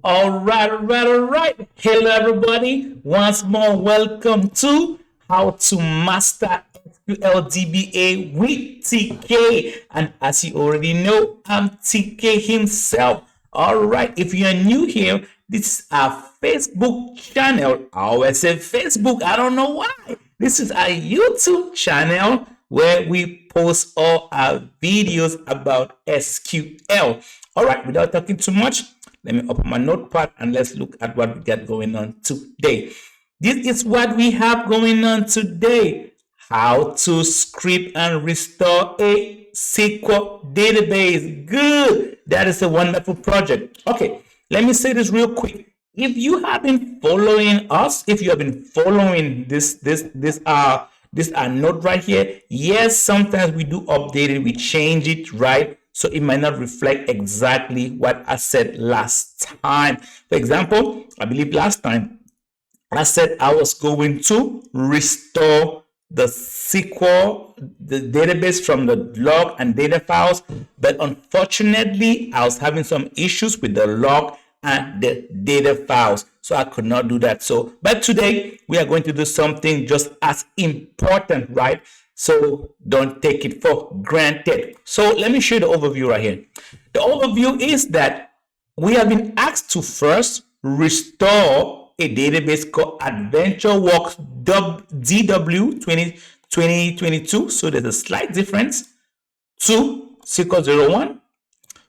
All right. Hello, everybody. Once more, welcome to How to Master SQL DBA with TK. And as you already know, I'm TK himself. All right. If you are new here, this is our Facebook channel. I always say Facebook. I don't know why. This is our YouTube channel where we post all our videos about SQL. All right. Without talking too much, let me open my notepad and let's look at what we got going on today. This is what we have going on today. How to script and restore a SQL database. Good. That is a wonderful project. Okay, let me say this real quick. If you have been following us, if you have been following this note right here, yes, sometimes we do update it, we change it, right? So it might not reflect exactly what I said last time. For example, I believe last time I said I was going to restore the SQL, the database from the log and data files, but unfortunately, I was having some issues with the log and the data files, so I could not do that. But today we are going to do something just as important, right? So don't take it for granted. So let me show you the overview right here. The overview is that we have been asked to first restore a database called AdventureWorks DW 2022. So there's a slight difference to SQL 01.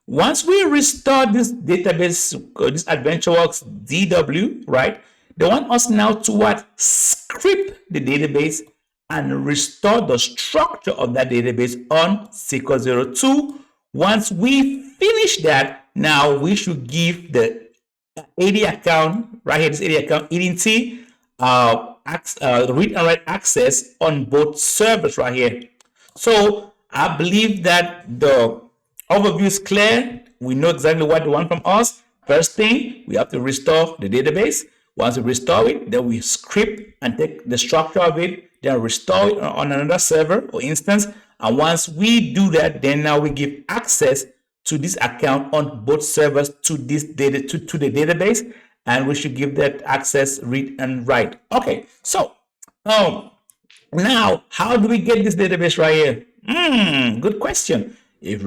Once we restore this database, this AdventureWorks DW, right? They want us now to what? Script the database and restore the structure of that database on SQL 02. Once we finish that, now we should give the AD account, right here, this AD account, EDT, read and write access on both servers right here. So I believe that the overview is clear. We know exactly what they want from us. First thing, we have to restore the database. Once we restore it, then we script and take the structure of it, then restore it on another server or instance. And once we do that, then now we give access to this account on both servers to this data to the database, and we should give that access read and write. Okay, so now how do we get this database right here? Good question. If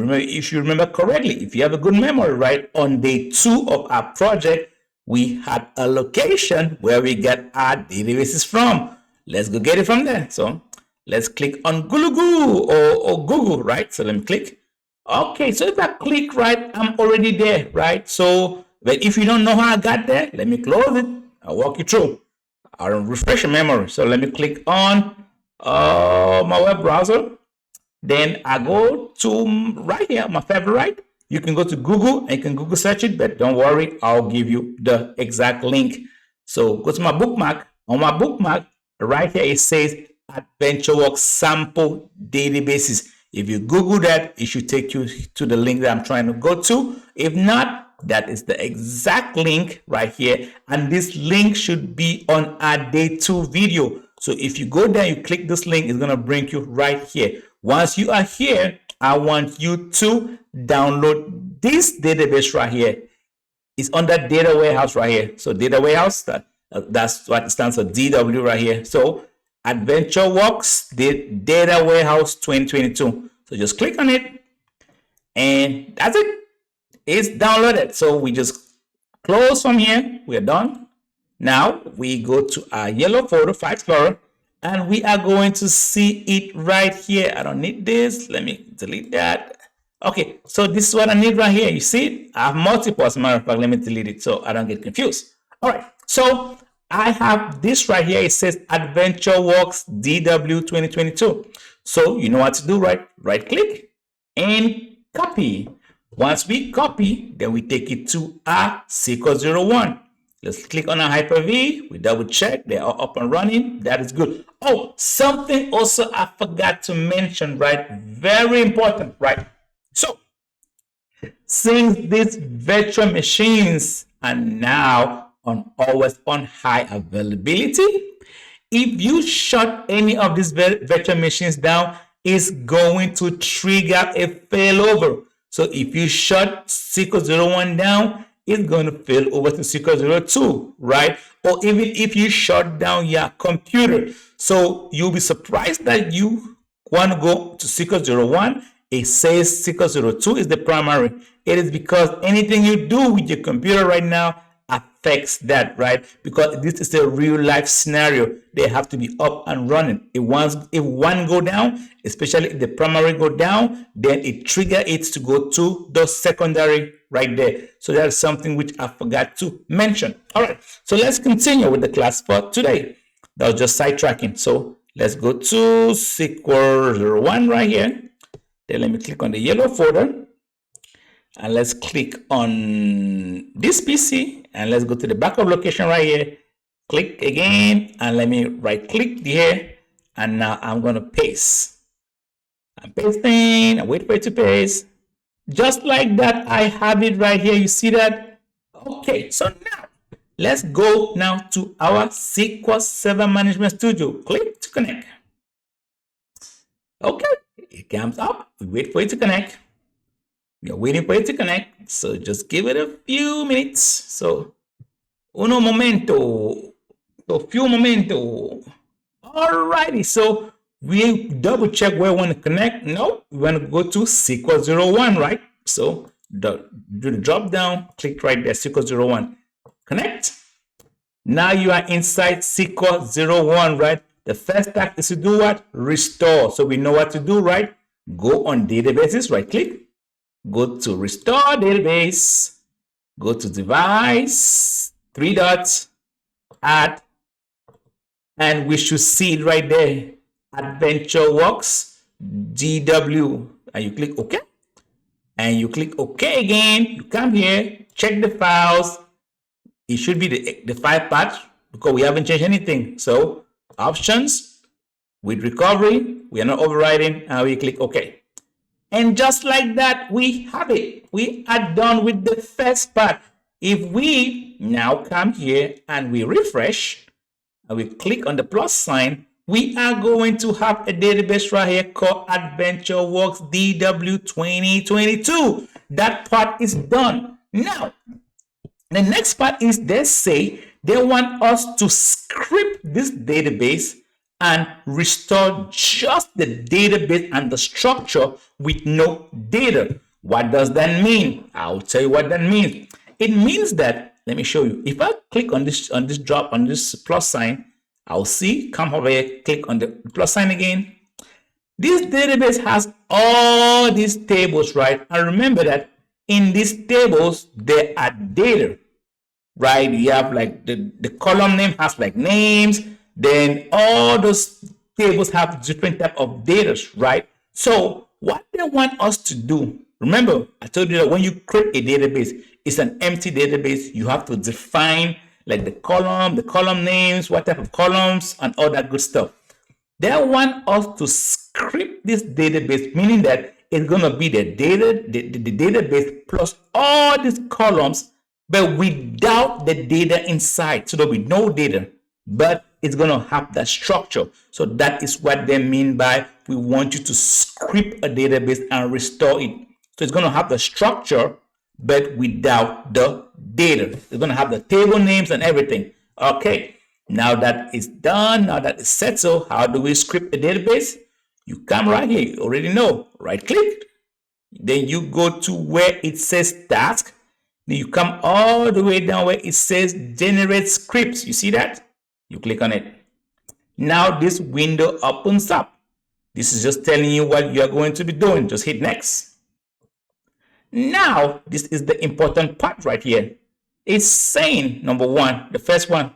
you remember correctly, if you have a good memory, right, on day 2 of our project, we had a location where we get our databases from. Let's go get it from there. So let's click on Google or Google, right? So let me click. Okay, so if I click, right, I'm already there, right? So, but if you don't know how I got there, let me close it. I'll walk you through. I'll refresh your memory. So let me click on my web browser. Then I go to right here, my favorite. You can go to Google and you can Google search it, but don't worry, I'll give you the exact link. So go to my bookmark. On my bookmark, right here, it says AdventureWorks sample databases. If you Google that, it should take you to the link that I'm trying to go to. If not, that is the exact link right here. And this link should be on our day 2 video. So if you go there, you click this link, it's going to bring you right here. Once you are here, I want you to download this database right here. It's under data warehouse right here. So data warehouse, that's what it stands for, DW right here. So AdventureWorks Data Warehouse 2022. So just click on it and that's it. It's downloaded. So we just close from here. We're done. Now we go to our yellow folder, File Explorer, and we are going to see it right here. I don't need this. Let me delete that. Okay, so this is what I need right here. You see it? I have multiple. As a matter of fact, let me delete it so I don't get confused. All right, so I have this right here. It says AdventureWorks DW 2022. So you know what to do, right? Right click and copy. Once we copy, then we take it to our SQL 01. Let's click on a Hyper-V. We double check. They are up and running. That is good. Oh, something also I forgot to mention, right? Very important, right? So since these virtual machines are now always on high availability, if you shut any of these virtual machines down, it's going to trigger a failover. So if you shut SQL 01 down, it's going to fail over to SQL 02, right? Or even if you shut down your computer. So you'll be surprised that you want to go to SQL 01. It says SQL 02 is the primary. It is because anything you do with your computer right now affects that, right? Because this is a real life scenario. They have to be up and running. If one go down, especially if the primary go down, then it trigger it to go to the secondary right there. So that's something which I forgot to mention. All right, so let's continue with the class for today. That was just sidetracking. So let's go to SQL 01 right here. Then let me click on the yellow folder. And let's click on this PC and let's go to the backup location right here. Click again and let me right click here. And now I'm going to paste. I'm pasting. I wait for it to paste. Just like that, I have it right here. You see that? Okay, so now let's go now to our SQL Server Management Studio. Click to connect. Okay, it comes up. We wait for it to connect. We are waiting for it to connect, so just give it a few minutes. So, uno momento, so few momento. Alrighty, so we double check where we want to connect. No, we want to go to SQL 01, right? So, do the drop down, click right there, SQL 01, connect. Now you are inside SQL 01, right? The first task is to do what? Restore. So we know what to do, right? Go on databases, right click. Go to restore database, go to device, 3 dots, add, and we should see it right there, AdventureWorks DW, and you click OK, and you click OK again. You come here, check the files. It should be the file path because we haven't changed anything. So options with recovery, we are not overriding, and we click OK. And just like that, we have it. We are done with the first part. If we now come here and we refresh, and we click on the plus sign, we are going to have a database right here called AdventureWorks DW 2022. That part is done. Now, the next part is they say they want us to script this database and restore just the database and the structure with no data. What does that mean? I'll tell you what that means. It means that, let me show you. If I click on this plus sign, I'll see, come over here, click on the plus sign again. This database has all these tables, right? And remember that in these tables, there are data, right? You have like the column name has like names. Then all those tables have different type of data, right? So what they want us to do, remember, I told you that when you create a database, it's an empty database. You have to define like the column names, what type of columns, and all that good stuff. They want us to script this database, meaning that it's going to be the database plus all these columns, but without the data inside. So there'll be no data, but it's going to have that structure. So that is what they mean by we want you to script a database and restore it. So it's going to have the structure, but without the data. It's going to have the table names and everything. Okay, now that is done, now that is set, so how do we script a database? You come right here, you already know, right click, then you go to where it says task, then you come all the way down where it says generate scripts. You see that? You click on it. Now this window opens up. This is just telling you what you are going to be doing. Just hit next. Now, this is the important part right here. It's saying, number one, the first one,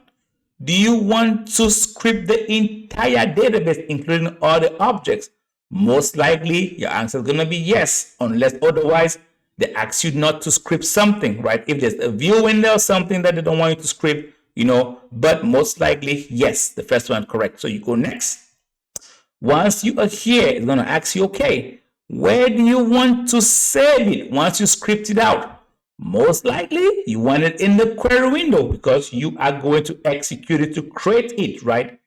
do you want to script the entire database, including all the objects? Most likely, your answer is going to be yes, unless otherwise, they ask you not to script something, right? If there's a view window or something that they don't want you to script, but most likely, yes, the first one correct. So you go next. Once you are here, it's going to ask you, okay, where do you want to save it once you script it out? Most likely, you want it in the query window because you are going to execute it to create it, right?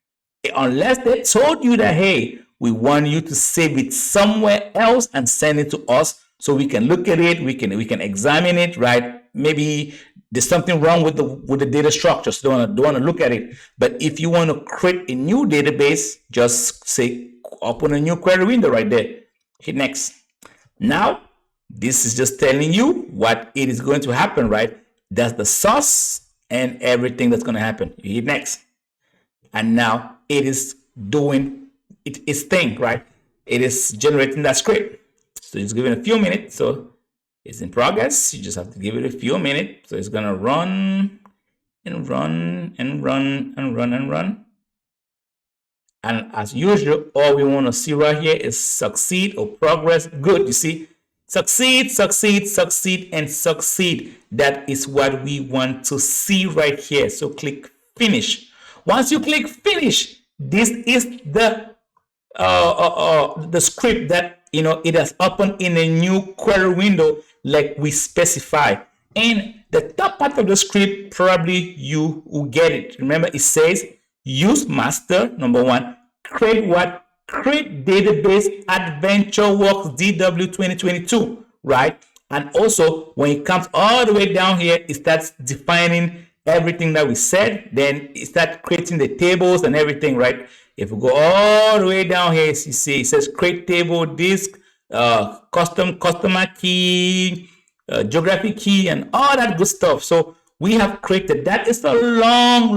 Unless they told you that, hey, we want you to save it somewhere else and send it to us so we can look at it, we can examine it, right? maybe there's something wrong with the data structure, so don't want to look at it. But if you want to create a new database, just say open a new query window right there. Hit next. Now, this is just telling you what it is going to happen, right? That's the source and everything that's going to happen. You hit next. And now it is doing its thing, right? It is generating that script. So it's giving a few minutes. So it's in progress. You just have to give it a few minutes. So it's going to run and run and run and run and run. And as usual, all we want to see right here is succeed or progress. Good. You see, succeed, succeed, succeed, and succeed. That is what we want to see right here. So click finish. Once you click finish, this is the script that it has opened in a new query window like we specify. And the top part of the script, probably you will get it. Remember, it says use master, number one, create what? Create database adventure works DW 2022, right? And also when it comes all the way down here, it starts defining everything that we said. Then it starts creating the tables and everything, right? If we go all the way down here, you see it says create table, disk, customer key, geography key, and all that good stuff. So we have created that. It's a long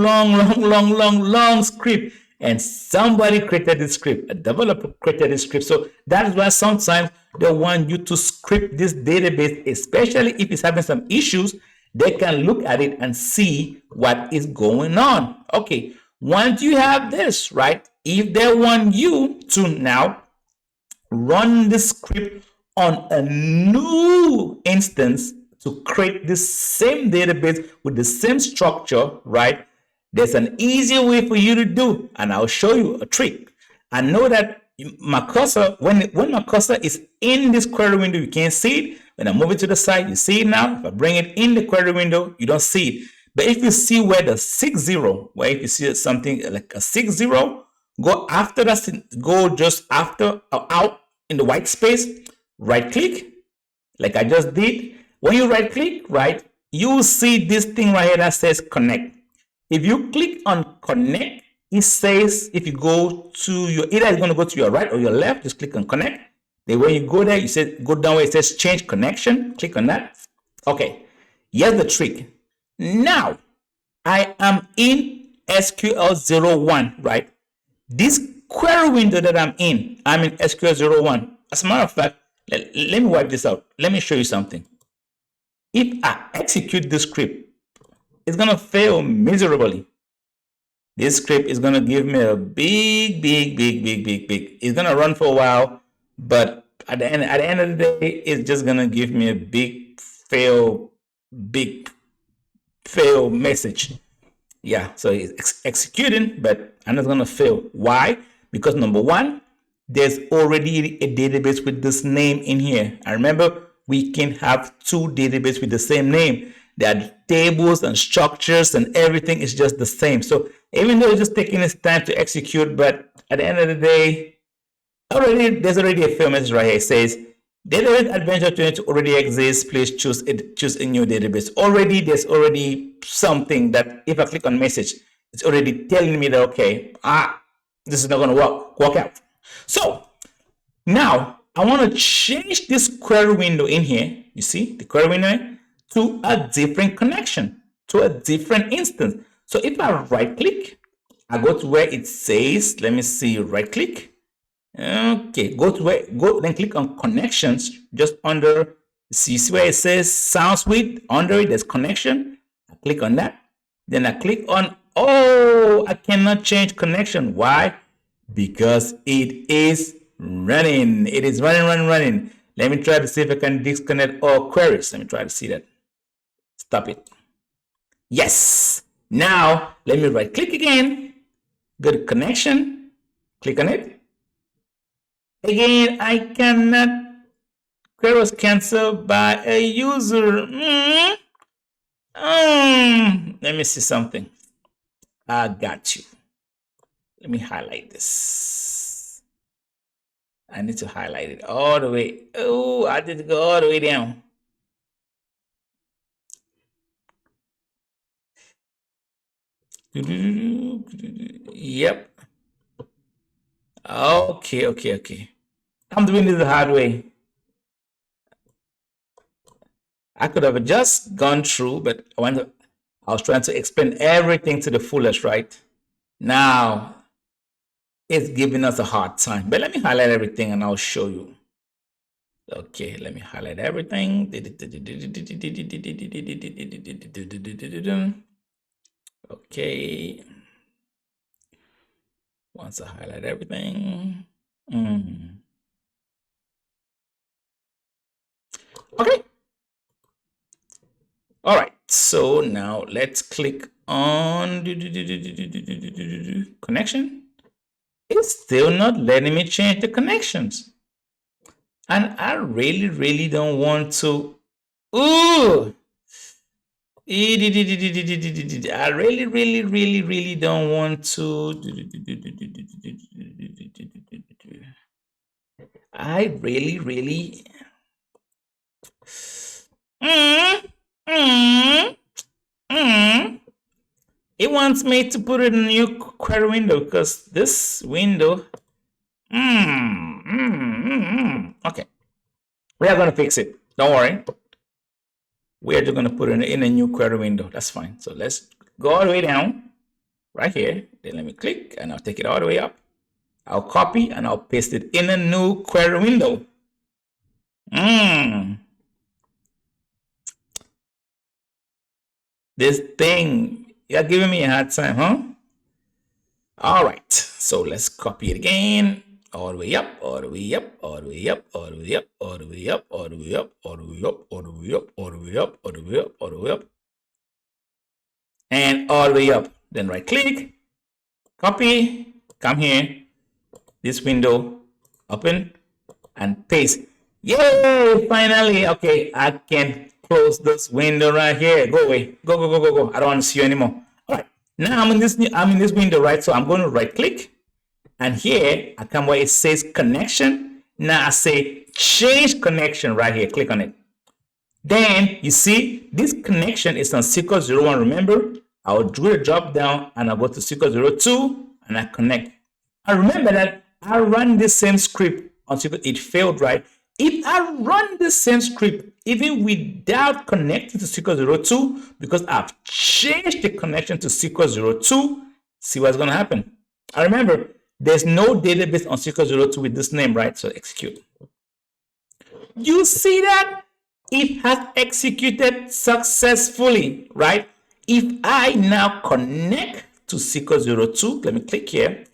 script, and somebody created this script. A developer created this script. So that is why sometimes they want you to script this database, especially if it's having some issues. They can look at it and see what is going on. Okay, once you have this, right? If they want you to now run the script on a new instance to create the same database with the same structure, right? There's an easy way for you to do, and I'll show you a trick. I know that my cursor, when my cursor is in this query window, you can't see it. When I move it to the side, you see it now. If I bring it in the query window, you don't see it. But if you see where the 60, where if you see something like a 60, go after that, go just after out in the white space, right click, like I just did. When you right click, right, you will see this thing right here that says connect. If you click on connect, it says if you go to your, either it's going to go to your right or your left, just click on connect. Then when you go there, you say go down where it says change connection, click on that. Okay, here's the trick. Now I am in SQL 01, right? This query window that I'm in SQL 01. As a matter of fact, let me wipe this out. Let me show you something. If I execute this script, it's going to fail miserably. This script is going to give me a big. It's going to run for a while, but at the end of the day, it's just going to give me a big fail message. Yeah, so it's executing, but I'm not going to fail. Why? Because number one, there's already a database with this name in here. I remember we can have two databases with the same name. There are tables and structures and everything is just the same. So even though it's just taking its time to execute, but at the end of the day, there's already a fail message right here. It says database adventure 22 already exists. Please choose a new database. There's already something that if I click on message, it's already telling me that okay, this is not going to work out. So now I want to change this query window in here. You see the query window to a different connection, to a different instance. So if I right click, I go to where it says, let me see, right click. Okay, then click on connections just under, see where it says sound suite, under it there's connection. I click on that. Then I click on, I cannot change connection. Why? Because it is running. It is running. Let me try to see if I can disconnect all queries. Let me try to see that. Stop it. Yes. Now let me right click again. Go to connection. Click on it. Again, I cannot. Query was canceled by a user. Let me see something. I got you. Let me highlight this. I need to highlight it all the way. Oh, I did go all the way down. Yep. Okay. I'm doing this the hard way. I could have just gone through, but I was trying to explain everything to the fullest, right? Now it's giving us a hard time. But let me highlight everything and I'll show you. Okay, let me highlight everything. Okay. Once I highlight everything. Okay. All right. So now let's click on connection. It's still not letting me change the connections. And I really don't want to. Ooh! I really don't want to. I really. Mm, mm, mm. It wants me to put it in a new query window because this window. Okay. We are going to fix it. Don't worry. We are just going to put it in a new query window. That's fine. So let's go all the way down right here. Then let me click and I'll take it all the way up. I'll copy and I'll paste it in a new query window. This thing, you're giving me a hard time, huh? All right. So let's copy it again. All the way up, all the way up, all the way up, all the way up, all the way up, all the way up, all the way up, all the way up, all the way up, all the way up, all the way up, and all the way up. Then right click, copy, come here, this window, open, and paste. Yay! Finally, okay, I can close this window right here. Go away. Go. I don't want to see you anymore. All right. Now I'm in this window, right? So I'm going to right click. And here I come where it says connection. Now I say change connection right here. Click on it. Then you see this connection is on SQL 01. Remember, I'll do a drop down and I'll go to SQL 02 and I connect. I remember that I run the same script on SQL. It failed, right? If I run the same script even without connecting to SQL 02, because I've changed the connection to SQL 02, see what's going to happen. I remember there's no database on SQL 02 with this name, right? So execute. You see that? It has executed successfully, right? If I now connect to SQL 02, let me click here,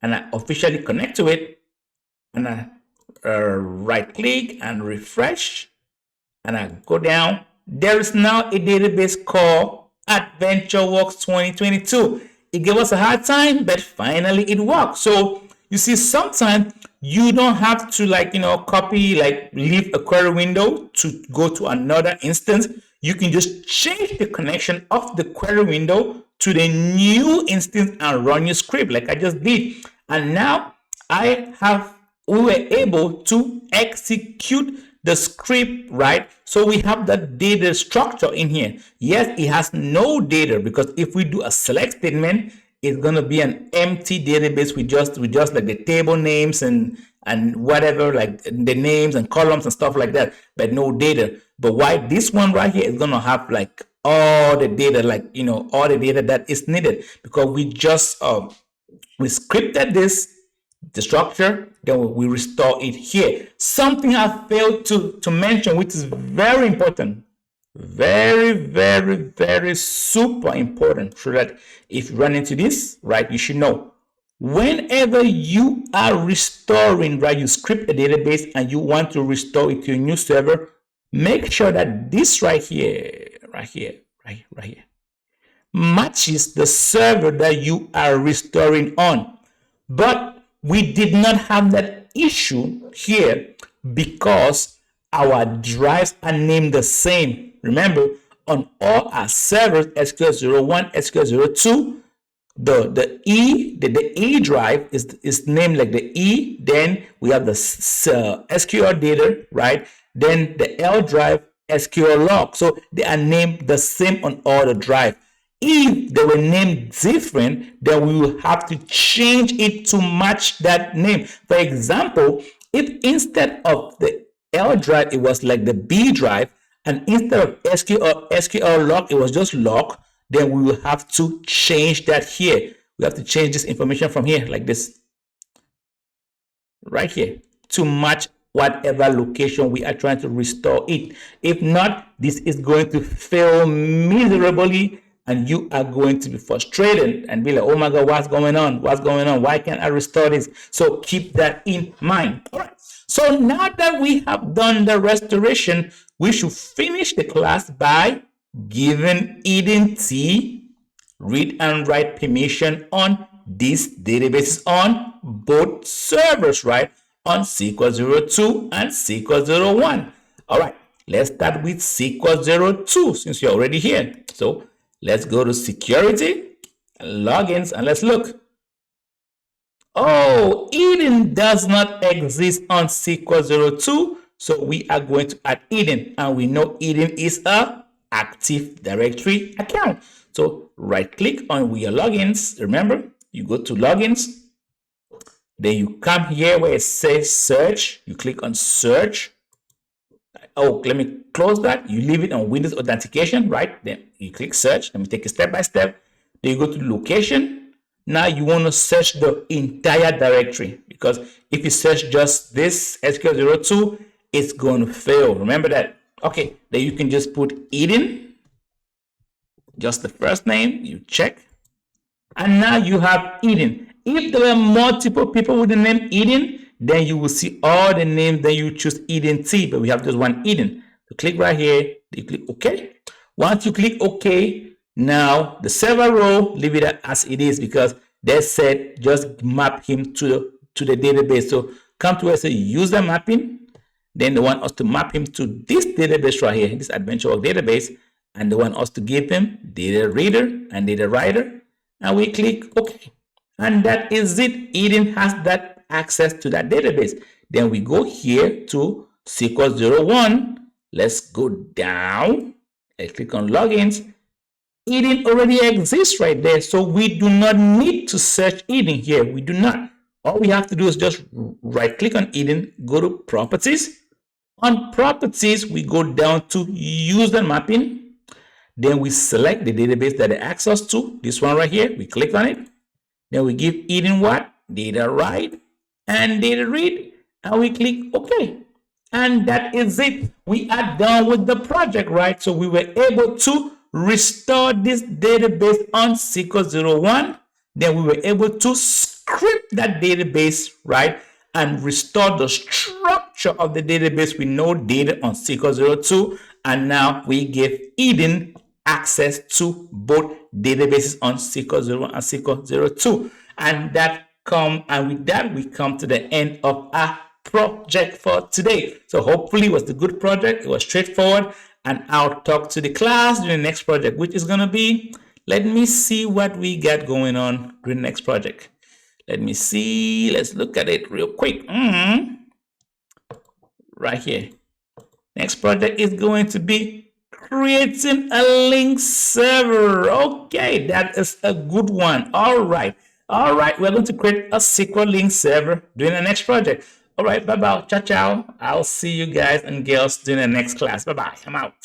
and I officially connect to it, and I right click and refresh, and I go down. There is now a database called AdventureWorks 2022. It gave us a hard time, but finally it worked. So you see, sometimes you don't have to copy, leave a query window to go to another instance. You can just change the connection of the query window to the new instance and run your script like I just did. And now we were able to execute the script, right? So we have that data structure in here. Yes, it has no data because if we do a select statement, it's going to be an empty database with just like the table names and whatever, like the names and columns and stuff like that, but no data. But why this one right here is going to have like all the data, all the data that is needed, because we just we scripted this, the structure, then we restore it here. Something I failed to mention, which is very important, very super important, so that if you run into this, right, you should know whenever you are restoring, right, you script a database and you want to restore it to a new server, make sure that this right here matches the server that you are restoring on. But we did not have that issue here because our drives are named the same. Remember, on all our servers, SQL 01, SQL 02, the E drive is named like the E. Then we have the SQL data, right? Then the L drive, SQL log. So they are named the same on all the drive. If they were named different, then we will have to change it to match that name. For example, if instead of the L drive, it was like the B drive, and instead of SQL log, it was just log, then we will have to change that here. We have to change this information from here, like this, right here, to match whatever location we are trying to restore it. If not, this is going to fail miserably, and you are going to be frustrated and be like, oh my God, what's going on? What's going on? Why can't I restore this? So keep that in mind. All right. So now that we have done the restoration, we should finish the class by giving Eden T read and write permission on these databases on both servers, right? On SQL 02 and SQL 01. All right, let's start with SQL 02 since you're already here. So let's go to security, logins, and let's look. Oh, Eden does not exist on SQL 02, so we are going to add Eden, and we know Eden is a Active Directory account. So right click on your logins. Remember, you go to logins, then you come here where it says search. You click on search. Oh, let me close that. You leave it on Windows authentication, right? Then you click search. Let me take it step by step. Then you go to location. Now you want to search the entire directory, because if you search just this SQL 02, it's going to fail. Remember that. Okay, then you can just put Eden, just the first name, you check, and now you have Eden. If there were multiple people with the name Eden, then you will see all the names, then you choose Eden T, but we have just one Eden. So click right here, you click OK. Once you click OK, now the server role, leave it as it is, because they said just map him to the database. So come to where it says user mapping. Then they want us to map him to this database right here, this AdventureWorks database, and they want us to give him data reader and data writer, and we click OK. And that is it. Eden has that access to that database. Then we go here to SQL 01. Let's go down and click on logins. Eden already exists right there, so we do not need to search Eden here. We do not. All we have to do is just right click on Eden, go to properties. On properties, we go down to user mapping. Then we select the database that it asks us to. This one right here, we click on it. Then we give Eden what? Data write and data read, and we click OK. And that is it. We are done with the project, right? So we were able to restore this database on SQL 01. Then we were able to script that database, right? And restore the structure of the database with no data on SQL 02. And now we give Eden access to both databases on SQL 01 and SQL 02. And with that, we come to the end of our project for today. So hopefully it was a good project. It was straightforward. And I'll talk to the class during the next project, which is going to be, let me see what we got going on during the next project. Let me see. Let's look at it real quick. Right here. Next project is going to be creating a link server. Okay, that is a good one. All right. We're going to create a SQL link server during the next project. All right. Bye-bye. Ciao, ciao. I'll see you guys and girls during the next class. Bye-bye. I'm out.